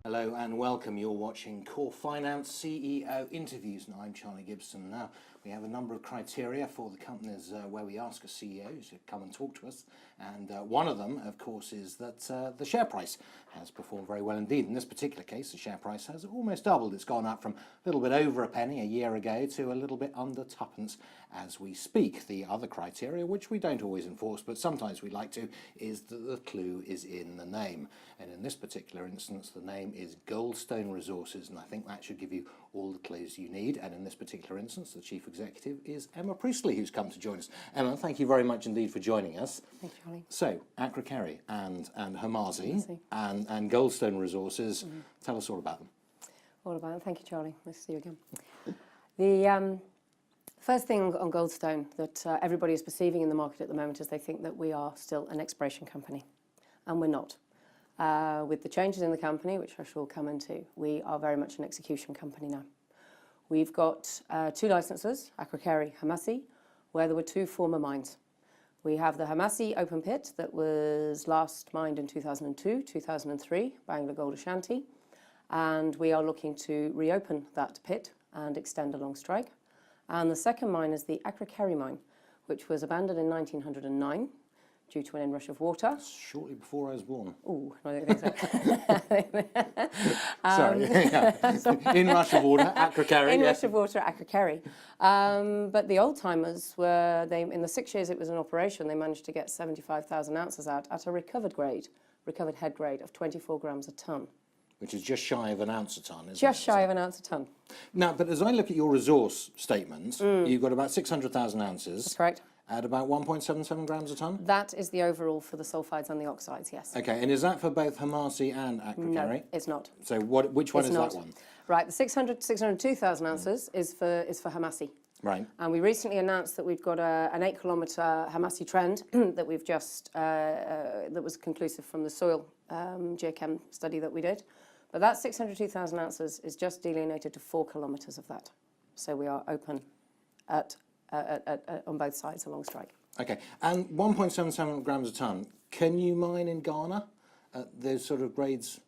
Hello and welcome. You're watching Core Finance CEO Interviews, and I'm Charlie Gibson. Now, we have a number of criteria for the companies where we ask a CEO to come and talk to us, and one of them, of course, is that the share price has performed very well indeed. In this particular case, the share price has almost doubled. It's gone up from a little bit over a penny a year ago to a little bit under tuppence as we speak. The other criteria, which we don't always enforce, but sometimes we like to, is that the clue is in the name. And in this particular instance, the name is Goldstone Resources, and I think that should give you all the clues you need. And in this particular instance, the chief executive is Emma Priestley, who's come to join us. Emma, thank you very much indeed for joining us. Thank you, Charlie. So, Akrikeri and Hamasi and Goldstone Resources, tell us all about them. All about them. Thank you, Charlie. Nice to see you again. The first thing on Goldstone that everybody is perceiving in the market at the moment is they think that we are still an exploration company, and we're not. With the changes in the company, which I shall come into, we are very much an execution company now. We've got two licenses, Akrikeri, Hamasi, where there were two former mines. We have the Hamasi open pit that was last mined in 2002, 2003 by Anglo Gold Ashanti, and we are looking to reopen that pit and extend along strike. And the second mine is the Akrikeri mine, which was abandoned in 1909 due to an inrush of water. Shortly before I was born. Oh, I don't think so. Sorry. Inrush of water, Akrikeri. Inrush of water, Akrikeri. But the old timers were, in the 6 years it was in operation, they managed to get 75,000 ounces out at a recovered head grade of 24 grams a tonne. Which is just shy of an ounce a tonne, isn't it? Just shy of an ounce a tonne. Now, but as I look at your resource statement, you've got about 600,000 ounces. That's correct. At about 1.77 grams a tonne? That is the overall for the sulfides and the oxides, yes. Okay, and is that for both Hamasi and Akrikeri? No, it's not. So which one is that one? Right, the 602,000 ounces is for Hamasi. Right. And we recently announced that we've got an 8-kilometre Hamasi trend that we've just, that was conclusive from the soil geochem study that we did. But that 602,000 ounces is just delineated to 4 kilometres of that. So we are open on both sides along strike. Okay, and 1.77 grams a tonne, can you mine in Ghana at those sort of grades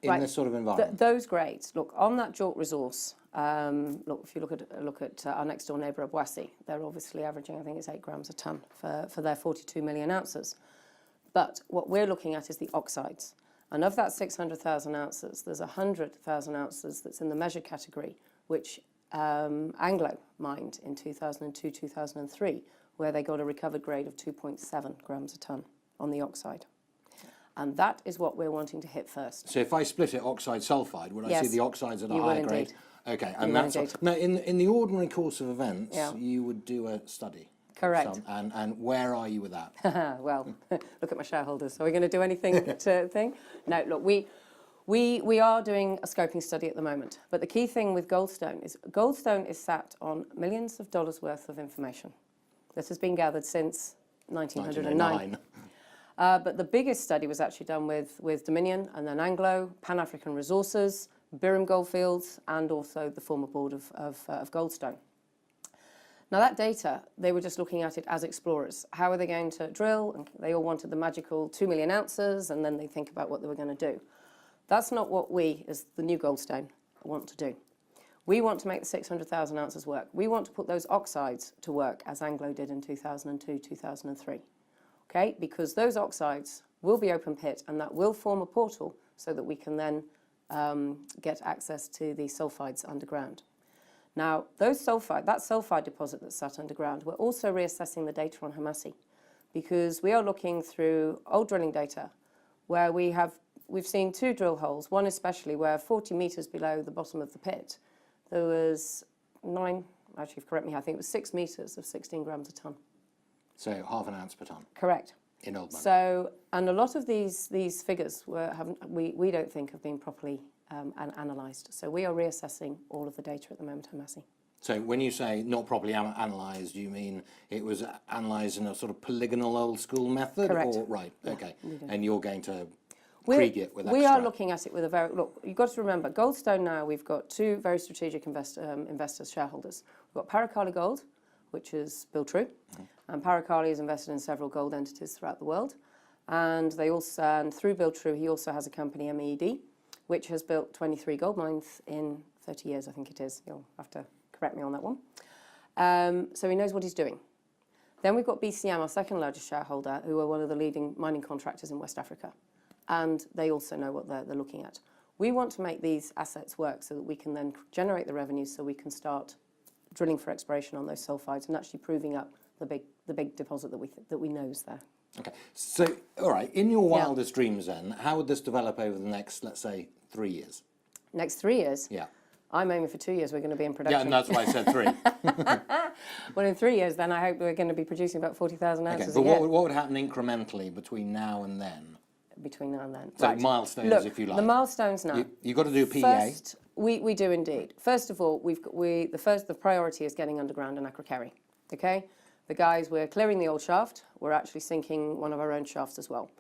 in this sort of environment? Those grades, look, on that JORC resource, look, if you look at our next door neighbour, Obuasi, they're obviously averaging, I think it's 8 grams a tonne for their 42 million ounces. But what we're looking at is the oxides. And of that 600,000 ounces, there's 100,000 ounces that's in the measured category, which Anglo mined in 2002, 2003, where they got a recovered grade of 2.7 grams a tonne on the oxide. And that is what we're wanting to hit first. So if I split it oxide sulfide, would I see the oxides at a higher grade? Indeed. Okay, and that's now in the ordinary course of events, you would do a study. Correct. And where are you with that? Well, look at my shareholders. Are we going to do anything to thing? No, look, we are doing a scoping study at the moment. But the key thing with Goldstone is sat on millions of dollars worth of information. This has been gathered since 1909. But the biggest study was actually done with Dominion and then Anglo, Pan-African Resources, Birim Goldfields, and also the former board of Goldstone. Now that data, they were just looking at it as explorers. How are they going to drill? And they all wanted the magical 2 million ounces, and then they think about what they were going to do. That's not what we, as the new Goldstone, want to do. We want to make the 600,000 ounces work. We want to put those oxides to work, as Anglo did in 2002, 2003. Okay, because those oxides will be open pit, and that will form a portal so that we can then get access to the sulfides underground. Now, that sulfide deposit that's sat underground, we're also reassessing the data on Hamasi, because we are looking through old drilling data where we've seen two drill holes, one especially where 40 metres below the bottom of the pit, there was actually correct me, I think it was 6 metres of 16 grams a tonne. So half an ounce per tonne? Correct. In old money. So, and a lot of these figures we don't think have been properly analysed. So we are reassessing all of the data at the moment, Hamasi. So when you say not properly analysed, you mean it was analysed in a sort of polygonal old school method? Correct. Or, right, Yeah, okay. And you're going to krieg it with We extra. are looking at it with a very, look, you've got to remember, Goldstone now, we've got two very strategic investors, shareholders. We've got Paracali Gold, which is Bill True, and Paracali is invested in several gold entities throughout the world. And they also, and through Bill True, he also has a company, MEED, which has built 23 gold mines in 30 years, I think it is. You'll have to correct me on that one. So he knows what he's doing. Then we've got BCM, our second largest shareholder, who are one of the leading mining contractors in West Africa. And they also know what they're looking at. We want to make these assets work so that we can then generate the revenue so we can start drilling for exploration on those sulfides and actually proving up the big deposit that we know is there. Okay, so, all right, in your wildest dreams then, how would this develop over the next, let's say, 3 years? Next 3 years? Yeah. I'm aiming for 2 years we're going to be in Yeah, production. and that's why I said 3. Well, in 3 years then I hope we're going to be producing about 40,000 ounces Okay, a but year. what would happen incrementally between now and then? Between now and then. So Right. milestones, Look, if you like. the milestones now. You've got to do PEA. First, we do indeed. First of all, the priority is getting underground in Akrokeri. Okay, the guys, we're clearing the old shaft. We're actually sinking one of our own shafts as well.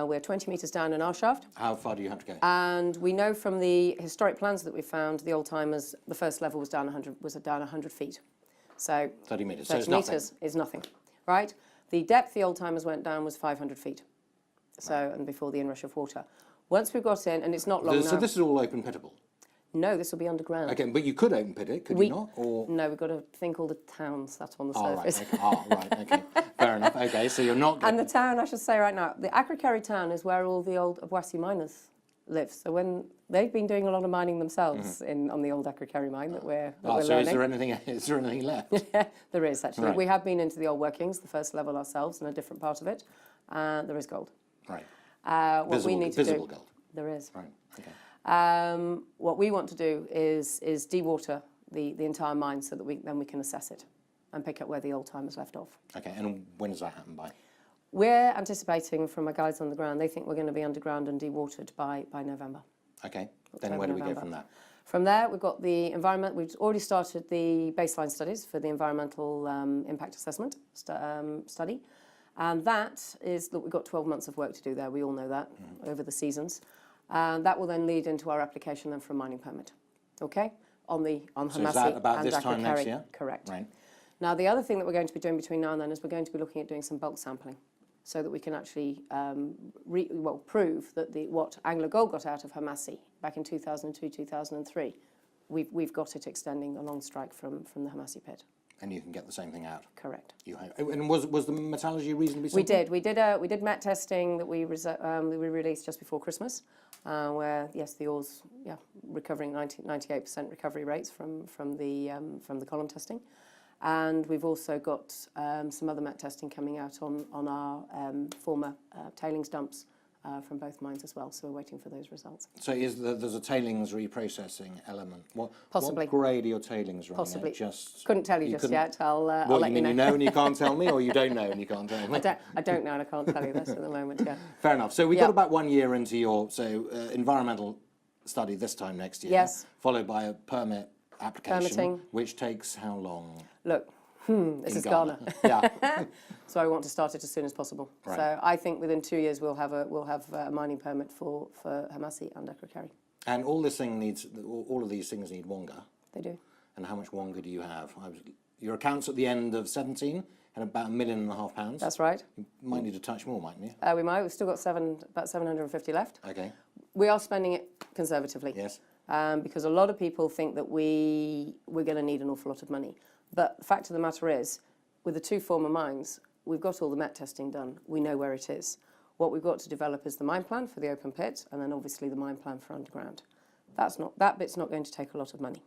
We're 20 metres down in our shaft. How far do you have to go? And we know from the historic plans that we found, the old timers, the first level was down 100 feet. So 30 metres. 30 so it's nothing. metres is nothing, right? The depth the old timers went down was 500 feet. So, and before the inrush of water. Once we've got in, and it's not long now. So this is all open pittable? No, this will be underground. Okay, but you could open pit it, could you not? Or... No, we've got a thing called a town that's on the Oh, surface. right, okay. Oh, right, okay. Fair enough. Okay, so you're not... And the town, I should say right now, the Akrokeri town is where all the old Obuasi miners live. So when they've been doing a lot of mining themselves on the old Akrokeri mine that we're so learning. is there anything left? Yeah, there is actually. Right. We have been into the old workings, the first level ourselves, in a different part of it. There is gold. Right. What we need to visible do, gold. there is. Right, okay. What we want to do is dewater the entire mine so that we can assess it and pick up where the old timers left off. Okay, and when does that happen by? We're anticipating from our guys on the ground, they think we're going to be underground and dewatered by November. Okay, then where do we go from that? From there, we've got the environment. We've already started the baseline studies for the environmental impact assessment study. And that is, look, we've got 12 months of work to do there. We all know that over the seasons. That will then lead into our application then for a mining permit. Okay? On Hamasi So is that about and this time next Akrokeri. year? Correct. Right. Now, the other thing that we're going to be doing between now and then is we're going to be looking at doing some bulk sampling so that we can actually prove that what Anglo Gold got out of Hamasi back in 2002, 2003, we've got it extending a long strike from the Hamasi pit. And you can get the same thing out. Correct. You hope. And was the metallurgy reasonably simple? We did met testing that we released just before Christmas, where yes, the ore's recovering 98% recovery rates from the column testing, and we've also got some other met testing coming out on our former tailings dumps from both mines as well. So we're waiting for those results. So there's a tailings reprocessing element. Possibly. What grade are your tailings running Possibly. at? Just Couldn't tell you just yet. I'll let you you mean know. you know and you can't tell me, or you don't know and you can't tell me? I don't know and I can't tell you this at the moment. Yeah. Fair enough. So we got about 1 year into your environmental study this time next year. Yes. Followed by a permit application, Permitting. which takes how long? Look, this is Ghana. Yeah. So I want to start it as soon as possible. Right. So I think within 2 years we'll have a mining permit for Hamasi and Akrokeri. And all of these things need Wonga. They do. And how much Wonga do you have? Your accounts at the end of 17 had about £1.5 million. That's right. You might need to touch more, mightn't you? We might. We've still got about 750 left. Okay. We are spending it conservatively. Yes. Because a lot of people think that we're going to need an awful lot of money. But the fact of the matter is, with the two former mines, we've got all the met testing done. We know where it is. What we've got to develop is the mine plan for the open pit, and then obviously the mine plan for underground. That bit's not going to take a lot of money.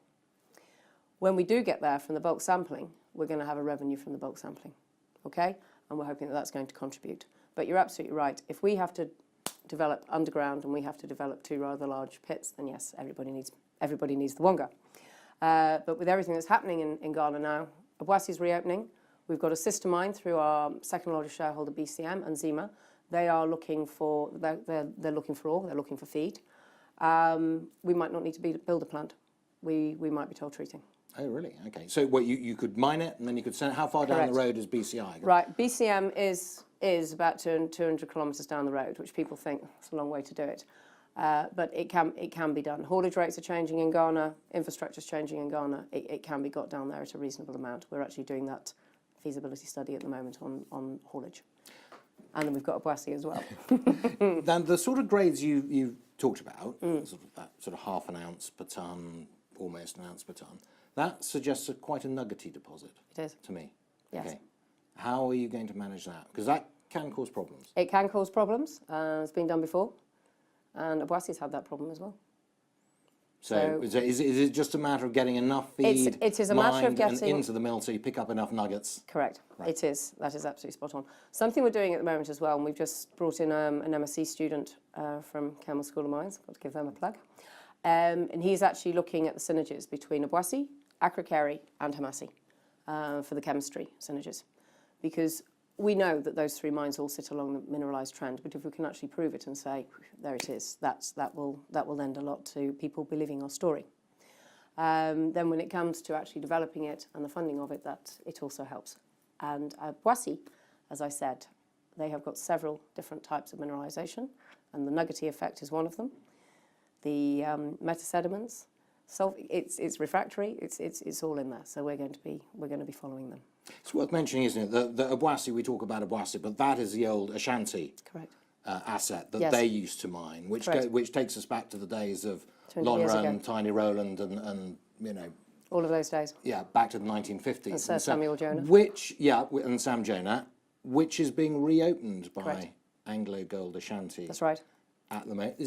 When we do get there from the bulk sampling, we're going to have a revenue from the bulk sampling, okay? And we're hoping that that's going to contribute. But you're absolutely right. If we have to develop underground and we have to develop two rather large pits, then yes, everybody needs the Wonga. But with everything that's happening in Ghana now, Obuasi's reopening. We've got a sister mine through our second largest shareholder, BCM and Zima. They are looking for they're looking for ore. They're looking for feed. We might not need to build a plant. We might be toll treating. Oh, really? Okay. So what, you could mine it and then you could send it. How far down Correct. the road is BCI? Right. BCM is about 200 kilometres down the road, which people think it's a long way to do it. But it can be done. Haulage rates are changing in Ghana. Infrastructure is changing in Ghana. It can be got down there at a reasonable amount. We're actually doing that feasibility study at the moment on haulage. And then we've got Obuasi as well. Then the sort of grades you talked about, sort of that sort of half an ounce per tonne, almost an ounce per tonne, that suggests quite a nuggety deposit. It is. To me. Yes. Okay. How are you going to manage that? Because that can cause problems. It can cause problems. It's been done before. And Obuasi's had that problem as well. So is it just a matter of getting enough feed it is a matter of and getting into the mill so you pick up enough nuggets? Correct. Right. It is. That is absolutely spot on. Something we're doing at the moment as well, and we've just brought in an MSc student from Campbell School of Mines. Got to give them a plug. And he's actually looking at the synergies between Obuasi, Akrikeri and Hamasi for the chemistry synergies. Because we know that those three mines all sit along the mineralised trend, but if we can actually prove it and say, there it is, that will lend a lot to people believing our story. Then when it comes to actually developing it and the funding of it, that it also helps. And Obuasi, as I said, they have got several different types of mineralisation, and the nuggety effect is one of them. The metasediments, it's refractory, it's all in there. So we're going to be following them. It's worth mentioning, isn't it, the Obuasi, we talk about Obuasi, but that is the old Ashanti Correct. Asset that Yes. they used to mine, which takes us back to the days of 200 Lon years ago. Run, Tiny Roland, and you know, All of those days. yeah, back to the 1950s. And Sir Samuel Jonah. And Sam Jonah, which is being reopened by Correct. Anglo Gold Ashanti That's right. at the moment.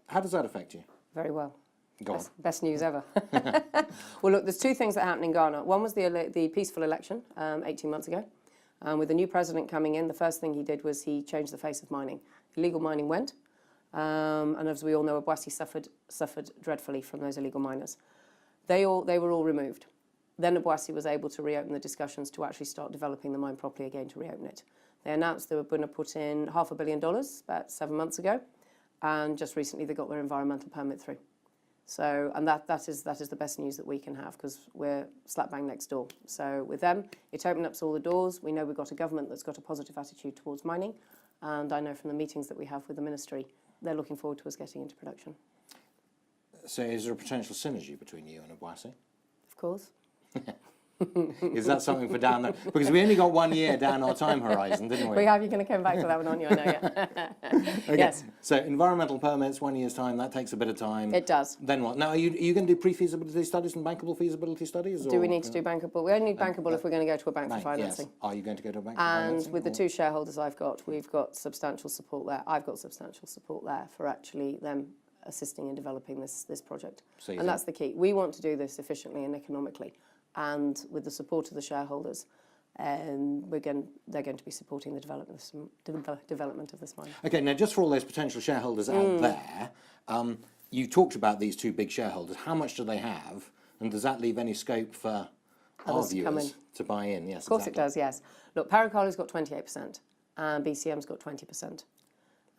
How does that affect you? Very well. Go on. Best news ever. Well, look, there's two things that happened in Ghana. One was the peaceful election 18 months ago. With the new president coming in, the first thing he did was he changed the face of mining. Illegal mining went, and as we all know, Obuasi suffered dreadfully from those illegal miners. They were all removed. Then Obuasi was able to reopen the discussions to actually start developing the mine properly again to reopen it. They announced they were going to put in $500 million about 7 months ago, and just recently they got their environmental permit through. So, and that is the best news that we can have, because we're slap bang next door. So with them, it opened up all the doors. We know we've got a government that's got a positive attitude towards mining, and I know from the meetings that we have with the ministry, they're looking forward to us getting into production. So is there a potential synergy between you and Obuasi? Of course. Is that something for down there? Because we only got 1 year down our time horizon, didn't we? We have. You're going to come back to that one, aren't you? I know, yeah. Okay. Yes. So environmental permits, 1 year's time, that takes a bit of time. It does. Then what? Now, are you going to do pre-feasibility studies and bankable feasibility studies? Do we need to do bankable? We only need bankable if we're going to go to a bank for financing. Yes. Are you going to go to a bank for And financing? with the two shareholders we've got substantial support there. I've got substantial support there for actually them assisting in developing this project. So you And that's the key. We want to do this efficiently and economically. And with the support of the shareholders, they're going to be supporting the development of this mine. Okay, now just for all those potential shareholders out there, you talked about these two big shareholders. How much do they have? And does that leave any scope for our Others to come viewers to buy in? Yes, Of course it does, yes. Look, Paracoli's got 28%, and BCM's got 20%.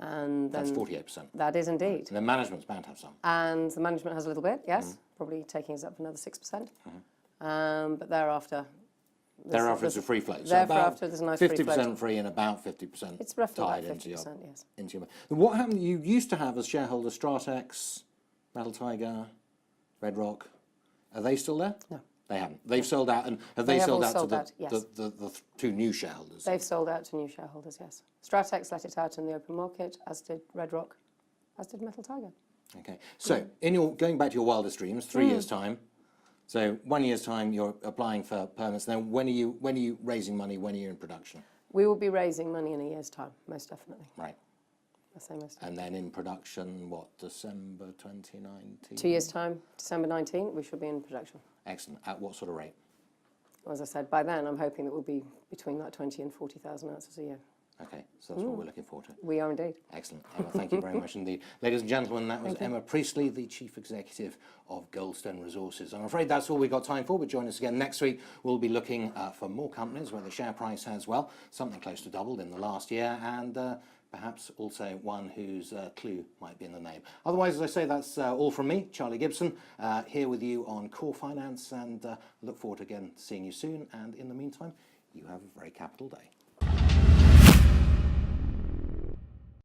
And That's then 48%. that is indeed. And then management's bound to have some. And the management has a little bit, yes, probably taking us up another 6%. But thereafter... Thereafter, it's a free float. So Thereafter, there's a nice free float. 50% free and about 50% It's roughly tied about into 50%, yes. your... What happened? You used to have as shareholders Stratex, Metal Tiger, Red Rock. Are they still there? No. They haven't. They've sold out, and have they They have sold all out sold to out, yes. the two new shareholders? They've sold out to new shareholders, yes. Stratex let it out in the open market, as did Red Rock, as did Metal Tiger. Okay. So, going back to your wildest dreams, 3 years' time. So 1 year's time, you're applying for permits. Then when are you raising money? When are you in production? We will be raising money in a year's time, most definitely. Right. I say most definitely. And then in production, what, December 2019? 2 years' time, December 19, we should be in production. Excellent. At what sort of rate? As I said, by then I'm hoping that we'll be between that 20 and 40,000 ounces a year. Okay, so that's what we're looking forward to. We are indeed. Excellent. Emma, thank you very much indeed. Ladies and gentlemen, that was Emma Priestley, the Chief Executive of Goldstone Resources. I'm afraid that's all we've got time for, but join us again next week. We'll be looking for more companies where the share price has, well, something close to doubled in the last year, and perhaps also one whose clue might be in the name. Otherwise, as I say, that's all from me, Charlie Gibson, here with you on Core Finance, and look forward to again seeing you soon. And in the meantime, you have a very capital day.